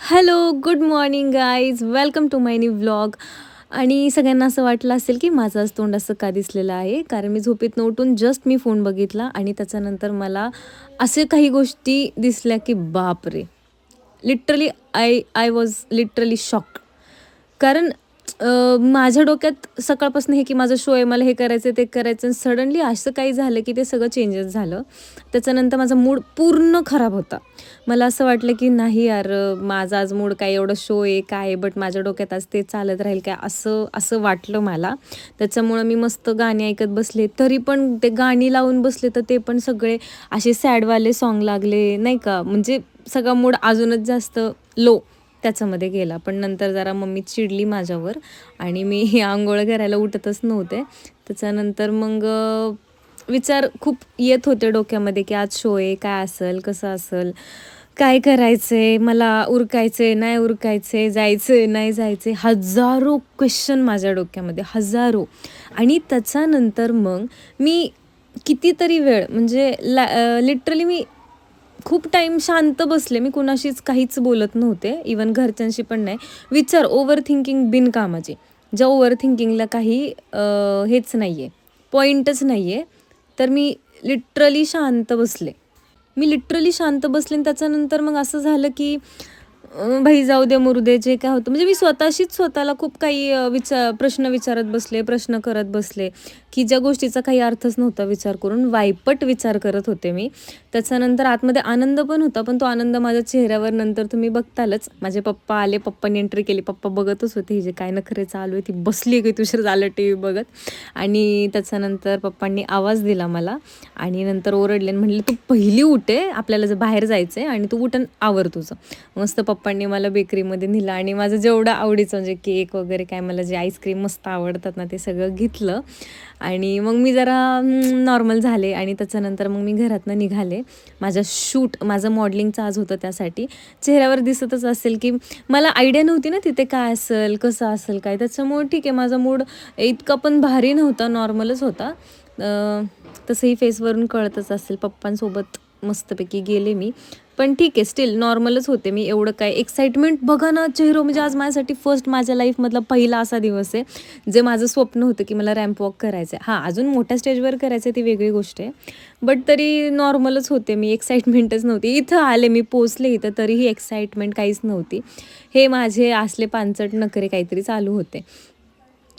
Hello, good morning guys. Welcome to my new vlog. आणि सगळ्यांना असं वाटलं असेल की माझं आज तोंड असं का दिसलेलं आहे, कारण मी झोपेतनं उठून जस्ट मी फोन बघितला आणि त्याच्यानंतर मला असे काही गोष्टी दिसल्या की बापरे! Literally I was literally shocked. कारण माझ्या डोक्यात सकाळपासून हे की माझा शो आहे, मला हे करायचं ते करायचं, आणि सडनली असं काही झालं की ते सगळं चेंजेस झालं. त्याच्यानंतर माझा मूड पूर्ण खराब होता. मला असं वाटलं की नाही यार, माझा आज मूड काय, एवढं शो आहे काय आहे, बट माझ्या डोक्यात आज ते चालत राहील काय, असं असं वाटलं मला. त्याच्यामुळं मी मस्त गाणी ऐकत बसले, तरी पण ते गाणी लावून बसले तर ते पण सगळे असे सॅडवाले सॉन्ग लागले नाही का, म्हणजे सगळा मूड अजूनच जास्त लो त्याच्यामध्ये गेला. पण नंतर जरा मम्मी चिडली माझ्यावर आणि मी अंघोळ करायला उठतच नव्हते. त्याच्यानंतर मग विचार खूप येत होते डोक्यामध्ये की आज शो आहे, काय असेल, कसं असेल, काय करायचं आहे, मला उरकायचं आहे, नाही उरकायचं आहे, जायचं आहे, नाही जायचं आहे, हजारो क्वेश्चन माझ्या डोक्यामध्ये, हजारो. आणि त्याच्यानंतर मग मी कितीतरी वेळ म्हणजे लिटरली मी खूप टाईम शांत बसले. मी कुणाशीच काहीच बोलत नव्हते, इवन घरच्यांशी पण नाही. विचार ओव्हर थिंकिंग बिनकामाची, ज्या ओव्हर थिंकिंगला काही हेच नाही आहे, पॉईंटच नाही आहे. तर मी लिटरली शांत बसले. आणि त्याच्यानंतर मग असं झालं की भाई जाऊ दे, मरू दे, जे काय होतं. म्हणजे मी स्वतःशीच स्वतःला खूप काही प्रश्न विचारत बसले, प्रश्न करत बसले, की ज्या गोष्टीचा काही अर्थच नव्हता विचार करून. वायपट विचार करत होते मी. त्याच्यानंतर आतमध्ये आनंद पण होता, पण तो आनंद माझ्या चेहऱ्यावर नंतर तुम्ही बघतालच. माझे पप्पा आले, पप्पांनी एंट्री केली. पप्पा बघतच होते, ही जे काय नखरे चालू आहे, ती बसली काही तुषार झालं टी व्ही बघत. आणि त्याच्यानंतर पप्पांनी आवाज दिला मला आणि नंतर ओरडले आणि म्हणले, तू पहिली उठे, आपल्याला जर बाहेर जायचं आहे आणि तू उठून आवर तुझं. मस्त पप्पांनी मला बेकरीमध्ये नेलं आणि माझं जेवढं आवडीचं म्हणजे केक वगैरे काय, मला जे आईस्क्रीम मस्त आवडतात ना, ते सगळं घेतलं. आणि मग मी जरा नॉर्मल झाले आणि त्याच्यानंतर मग मी घरातनं निघाले. माझं मॉडेलिंगचं आज होतं, त्यासाठी चेहऱ्यावर दिसतच असेल की मला आयडिया नव्हती ना तिथे काय असेल, कसं असेल काय. त्याच्यामुळे ठीक आहे, माझा मूड इतका पण भारी नव्हता, नॉर्मलच होता. तसंही फेसवरून कळतच असेल. पप्पांसोबत मस्तपैकी गेले मी, पण ठीक आहे, स्टील नॉर्मलच होते मी. एवढं काय एक्साइटमेंट बघा ना चेहरा, म्हणजे आज माझ्यासाठी फर्स्ट, माझ्या लाईफमधला पहिला असा दिवस आहे जे माझं स्वप्न होतं की मला रॅम्प वॉक करायचं आहे. हां, अजून मोठ्या स्टेजवर करायचं आहे ती वेगळी गोष्ट आहे, बट तरी नॉर्मलच होते मी. एक्साइटमेंटच नव्हती. इथं आले, मी पोचले इथं, तरीही एक्साइटमेंट काहीच नव्हती. हे माझे असले पानचट नखरे काहीतरी चालू होते.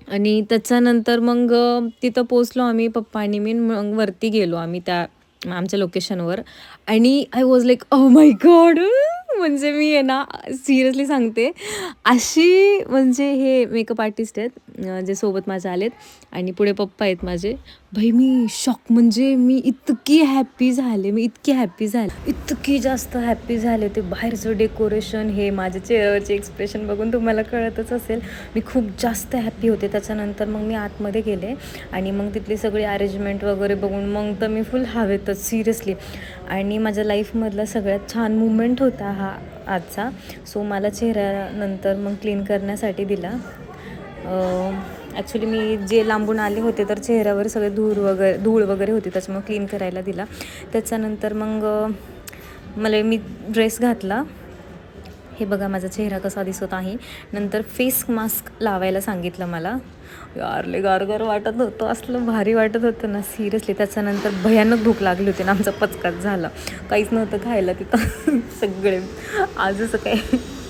आणि त्याच्यानंतर मग तिथं पोचलो आम्ही, पप्पा आणि मी. मग वरती गेलो आम्ही त्या आमच्या लोकेशनवर आणि I was like, oh my God! म्हणजे मी आहे ना, सिरियसली सांगते, अशी म्हणजे हे मेकअप आर्टिस्ट आहेत जे सोबत माझ्या आलेत आणि पुढे पप्पा आहेत माझे. भाई मी शॉक, म्हणजे मी इतकी हॅप्पी झाले, इतकी जास्त हॅप्पी झाले. ते बाहेरचं डेकोरेशन, हे माझ्या चेहऱ्यावरचे एक्सप्रेशन बघून तुम्हाला कळतच असेल, मी खूप जास्त हॅप्पी होते. त्याच्यानंतर मग मी आतमध्ये गेले आणि मग तिथली सगळी अरेंजमेंट वगैरे बघून मग तर मी फुल हवेतच सिरियसली. आणि माझ्या लाईफमधला सगळ्यात छान मुमेंट होता हा आजचा. सो मला चेहऱ्यानंतर मग क्लीन करण्यासाठी दिला. ॲक्च्युली मी जे लांबून आले होते तर चेहऱ्यावर सगळे धूळ वगैरे होती, त्याच्यामुळे क्लीन करायला दिला. त्याच्यानंतर मग मी ड्रेस घातला. हे बघा माझा चेहरा कसा दिसत आहे. नंतर फेस मास्क लावायला सांगितलं मला. यार लय गारगार वाटत होतं, असलं भारी वाटत होतं ना सिरियसली. त्याच्यानंतर भयानक भूक लागली होती ना, आमचा पचकाच झाला. काहीच नव्हतं खायला तिथं. सगळे आज असं काय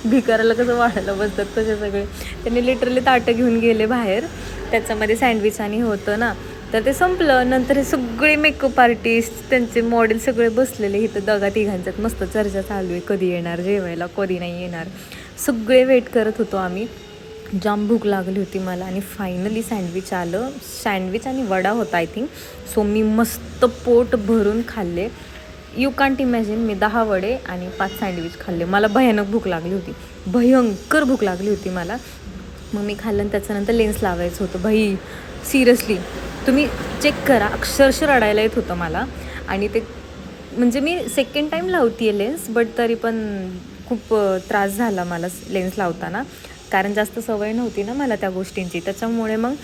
भिकाराला कसं वाढायला बसतात तसे सगळे. त्यांनी लिटरली ताटं घेऊन गेले बाहेर, त्याच्यामध्ये सँडविच आणि होतं ना, तर ते संपलं. नंतर हे सगळे मेकअप आर्टिस्ट, त्यांचे मॉडेल सगळे बसलेले इथं. दगा तिघांच्यात मस्त चर्चा चालू आहे, कधी येणार जेवायला, कधी नाही येणार. सगळे वेट करत होतो आम्ही. जाम भूक लागली होती मला आणि फायनली सँडविच आलं. सँडविच आणि वडा होता आय थिंक. सो मी मस्त पोट भरून खाल्ले. यू कांट इमॅजिन, मी 10 वडे आणि 5 सँडविच खाल्ले. मला भयानक भूक लागली होती, भयंकर भूक लागली होती मला. मग मी खाल्लं आणि त्याच्यानंतर लेन्स लावायचं होतं. भाई सिरियसली तुम्ही चेक करा, अक्षरशः रडायला येत होतं मला. आणि ते म्हणजे मी सेकंड टाईम लावते आहे लेन्स, बट तरी पण खूप त्रास झाला मला लेन्स लावताना, कारण जास्त सवय नव्हती ना मला त्या गोष्टींची. त्याच्यामुळे मग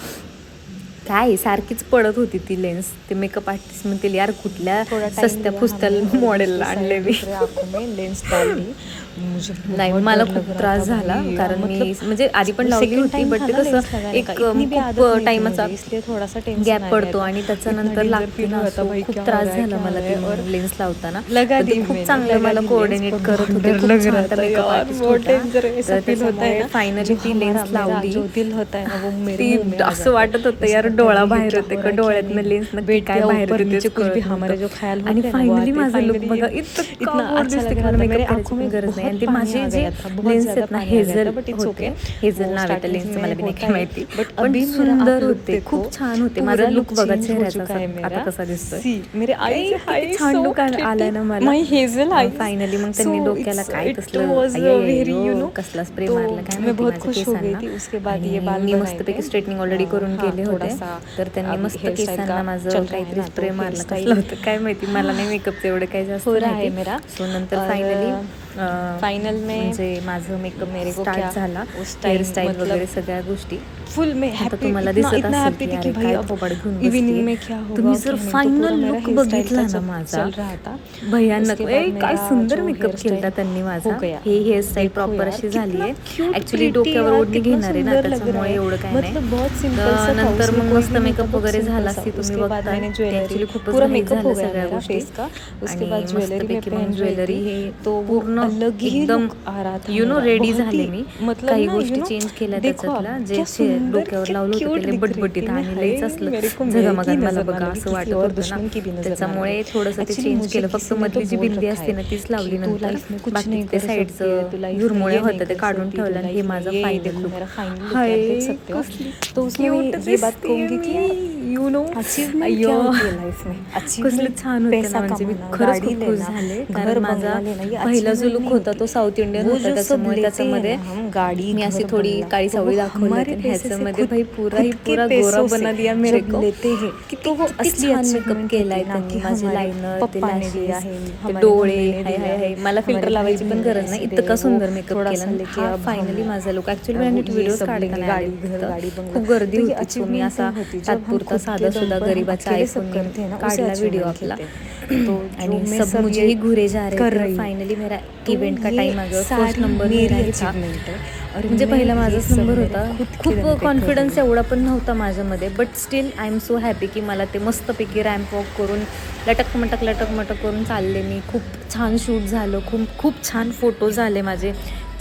काय सारखीच पडत होती ती लेन्स. ते मेकअप आर्टिस्ट म्हणतील, यार कुठल्या सस्त्या पुस्त्या मॉडेलला आणले मी. आंखों में लेंस डाल ली मुझे नाही बहुत मला डर खूप लग रहा त्रास था झाला भाई, कारण मतलब मी म्हणजे आधी पण लावली second होती time बट था ते ना कसं लेंस लगाने एक का, इतनी भी आदत खूप नहीं थी टाइमाचा मुझे, इसलिए थोड़ा सा टेंशन गॅप आ गया पडतो था। आणि इतना त्याच्यानंतर डेंजर लागते फील ना हुआ था सो भाई, खूप क्या हो त्रास रहा है झाला क्या हो मला रहा ती है। और लेन्स लावताना लगा पण दी ते खूप मैंने, चांगलं लगा मला दी लेंस, कोऑर्डिनेट पर करत बहुत होते, डर खूप लग छान रहा त्या था मेकअप यार, आर्टिस्ट बहुत होत्या. डेंजर ऐसा तर फील होता है त्याच्यामुळे ना, फायनली जो ती हमारा लेन्स मेरा लावली. जो दिल होता है ना वो मेरे ती मुंह में आ असं जाता है, वाटत होतं ऐसा यार लगता है डोळा भाई ये बाहेर क्या येते हो का रहा है क्या डोळ्यातनं नहीं। लेन्स नक्की बैठ काय गया बाहेर ऊपर येते तेच नीचे, कुछ भी कळत हमारे नव्हतं. जो ख्याल आणि होते हैं ना वो फायनली आते, माझं लुक फाइनली बघा इतका इतना गोड अच्छा दिसते लग की रहा मला था। मेकअप मेरे करायची आंखों पण में गरज नाही. बहुत आणि ते पानी माझे आ जे गया था, बहुत लेन्स ज़्यादा आहेत ना पानी आ गया हेझल था, बट इट्स होते, ओके। हेझल वो नाव आहे त्या स्टार्टिंग लेन्सचं, में मला बी नाही होता काय है, माहिती, बट पण अभी मेरा आप सुंदर लुक होते, देखो, खूप छान होते. पूरा माझा लुक लुक बघा चेंज हो चेहऱ्याचा चुका असा है आता मेरा। कसा दिसतोय. सी मेरे आईज किती आईज छान सो लुक आलाय प्रिटी, ना मला. माय हेजल आईज, फायनली मग सो त्यांनी डोक्याला इट्स काय इट तसलं वाज वेरी कसला स्प्रे तो मारला काय मैं माहिती बहुत माझ्या खुश हो गई केसांना. थी। उसके बाद ये आणि बाल मी बनाए थे। मस्तपैकी स्ट्रेटनिंग ऑलरेडी करून हाँ, गेले थोड़ा होते, सा तर त्यांनी अभी मस्त हेयर स्टाइल केसांना का माझं चल रहा है काहीतरी ना, तो स्प्रे हेयर मारला, कसलं स्टाइल होतं काय माहिती, मला नाही मेकअपचं एवढं काही जास्त हो रहा है माहिती. मेरा। सो नंतर फायनली और फाइनल में म्हणजे माझं मेकअप मेरे को क्या स्टार्ट झाला, उस टाइम हेअरस्टाईल मतलब वगैरे सगळ्या गोष्टी. फुल में आता हैप्पी, तुम्हाला इतना दिसत इतना असेल हैप्पी की थी कि अरे भाई काय अब थोबाड घेऊन इवनिंग बसलीये. में क्या तुम्ही होगा जर क्या नहीं, तो पूरा फायनल मेरा लुक हेयर स्टाइल का बघितला ना सब माझा, चल रहा था। भयानक. उसके बाद काय मेरा सुंदर जो मेकअप हेयर केलता स्टाइल त्यांनी हो माझा. गया, हे हेअरस्टाईल देखो प्रॉपर यार अशी झाली कितना आहे. क्यूट ॲक्च्युली प्रिटी डोक्यावर यार, ओढणी कितना घेणार आहे ना, सुंदर लग रहा त्याच्यामुळे है। एवढं काय नाही. मतलब बहुत सिंपल सा था, नंतर उसमें मग कोई मस्त भी नहीं था, मेकअप बहुत वगैरे सिंपल झाला सा। की तुम्ही उसके बाद बघताल. मैंने ते ज्वेलरी, ॲक्च्युली खूपच पूरा घाईत मेकअप हो झालं गया सगळ्या मेरा गोष्टी. फेस का। उसके आणि बाद ज्वेलरी मैं मस्तपैकी मग पहन रही ज्वेलरी थी, हे तो वो पूर्ण अलग ही एकदम लुक आ रहा था यू नो मेरा, रेडी बहुत झाले ही मी. मतलब काही ना गोष्टी चेंज केल्या देखो त्याच्यातल्या, अब जे क्या सुंदर, डोक्यावर क्या लावलं होतं क्यूट ते लय दिख रही बटबटीत थी मैं। आणि हाय लईच असलं मेरे को मैं ही झगमगाट मला नजर ना बघा लगे, असं किसी वाटत और होतं ना. दुश्मन की भी नजर ना लगे। त्याच्यामुळे थोडंसं ते एक्चुअली चेंज मुझे केलं, फक्त किसी ने तो मधली जी बोल बिंदी रखा असते है ना तीच लावली कि तू नंतर. लाइफ में कुछ नहीं बाकीचं ते कर सकती है, साईडचं तू लाइफ में झुरमुळ्या ये नहीं होतं ते कर काढून सकती, तू ठेवलं आणि हे लाइफ में माझं ये फायनल देखो लुक. मेरा फाइनल लुक हाय यार, देख सकते हो। कसली तो उसमें मैं क्यूट ये बात दिसते कहूंगी कि मी, यार यू नो. अचीवमेंट क्या अय्यो होती है लाइफ में, कसलं अचीवमेंट छान होते ना, पैसा म्हणजे मी कमाना, खरंच गाड़ी खूप खुश लेना, झाले. कारण घर माझा बंगला लेना, ये पहिला जो अचीवमेंट लुक नहीं होता होती। तो साऊथ इंडियन वो होता, जो सब त्याच्यामुळे लेते हैं त्याच्यामध्ये ना हम, गाड़ी मी अशी घर थोडी बंगला, काळी तो वो सावळी दाखवली हमारे होती आणि पैसे से ह्याच्यामध्ये खुद भाई पुरा ही खुद के पुरा गोरा पैसों से बना दिया मेरे जब को. लेते हैं किती तो वो किती असली छान मेकअप अचीवमेंट होती केलाय है, ना त्यांनी. कि माझे हमारे लायनर, ते पप्पा ने दिया लॅशेस, है, ते हमारे डोळे, मम्मी ने हाय दिया हाय है, हाय. मला फिल्टर हमारे भाई लावायची पण बहन ने गरज नाही, ऐसे इतका दिए, वो सुंदर मेकअप थोड़ा केला. सा लेके हा अब फायनली हम माझा लुक. ॲक्च्युली वो मी ये व्हिडिओज सब काढता लेंगे, नाही आले गाड़ी घर, तिथं. गाड़ी बंगला। खूप गर्दी तो ये होती, सो मी अचीवमेंट असा नहीं होती, जब हम तात्पुरता खुद के साधा दम सुद्धा पर हम गरीबाचा अकेले सब आयफोनने करते हैं ना, उसे काढला व्हिडिओ अचीवमेंट आपला. कहते हैं। तो जो आणि मैं सब सब मुझे ये ही घूरे जा रहे कर थे. रही हूँ, फायनली मेरा तो इव्हेंट का ये टाइम आ गया. फर्स्ट सारी नंबर मेरा मेरी ही था. अचीवमेंट है और म्हणजे मैं पहिला ये माझाच सब नंबर मेरे होता. खुद के खूप दम पे कर रही कॉन्फिडन्स हूँ। एवढा पण नव्हता माझ्यामध्ये, but still I am so happy की मला ते मस्तपैकी रॅम्प वॉक करून लटक मटक करून चालले मी. खूप छान शूट झालं, खूप खूप छान फोटो झाले माझे,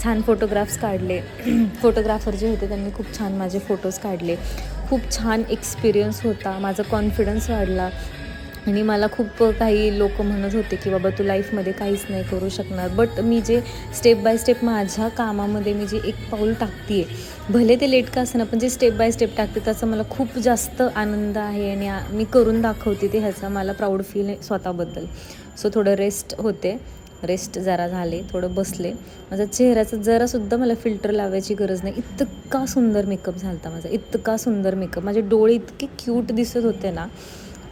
छान फोटोग्राफ्स काढले. फोटोग्राफर जे होते त्यांनी खूप छान माझे फोटोज काढले. खूप छान एक्सपिरियन्स होता, माझा कॉन्फिडन्स वाढला. आणि मला खूप काही लोक म्हणत होते की बाबा तू लाईफमध्ये काहीच नाही करू शकणार, बट मी जे स्टेप बाय स्टेप माझ्या कामामध्ये मी जे एक पाऊल टाकते आहे, भले ते लेट का असं, पण जे स्टेप बाय स्टेप टाकते त्याचा मला खूप जास्त आनंद आहे आणि मी करून दाखवते ते, ह्याचा मला प्राऊड फील आहे स्वतःबद्दल. सो थोडं रेस्ट जरा झाले, थोडं बसले. माझा चेहऱ्याचं जरासुद्धा मला फिल्टर लावायची गरज नाही, इतका सुंदर मेकअप झाला होता माझा, इतका सुंदर मेकअप. माझे डोळे इतके क्यूट दिसत होते ना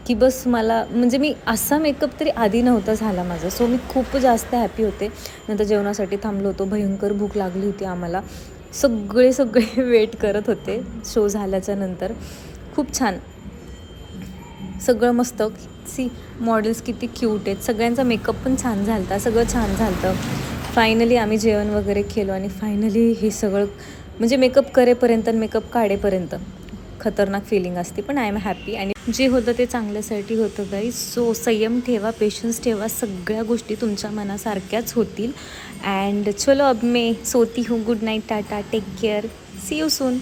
की बस मला, म्हणजे मी असा मेकअप तरी आधी नव्हता झाला माझा. सो मी खूप जास्त हॅपी होते. नंतर जेवणासाठी थांबलो होतो, भयंकर भूक लागली होती आम्हाला. सगळे वेट करत होते शो झाल्याच्या नंतर. खूप छान सगळं मस्त. मॉडेल्स किती क्यूट आहेत, सगळ्यांचा मेकअप पण छान झाला होता, सगळं छान झालं होतं. फायनली आम्ही जेवण वगैरे केलो आणि फायनली हे सगळं म्हणजे मेकअप करेपर्यंत मेकअप काढेपर्यंत खतरनाक फिलिंग असते, पण आय एम हॅपी. आणि जे होतं ते चांगल्यासाठी होतं गाईज. सो संयम ठेवा, पेशन्स ठेवा, सगळ्या गोष्टी तुमच्या मनासारख्याच होतील. अँड चलो अब मैं सोती हूँ. Good night, tata, take care, see you soon.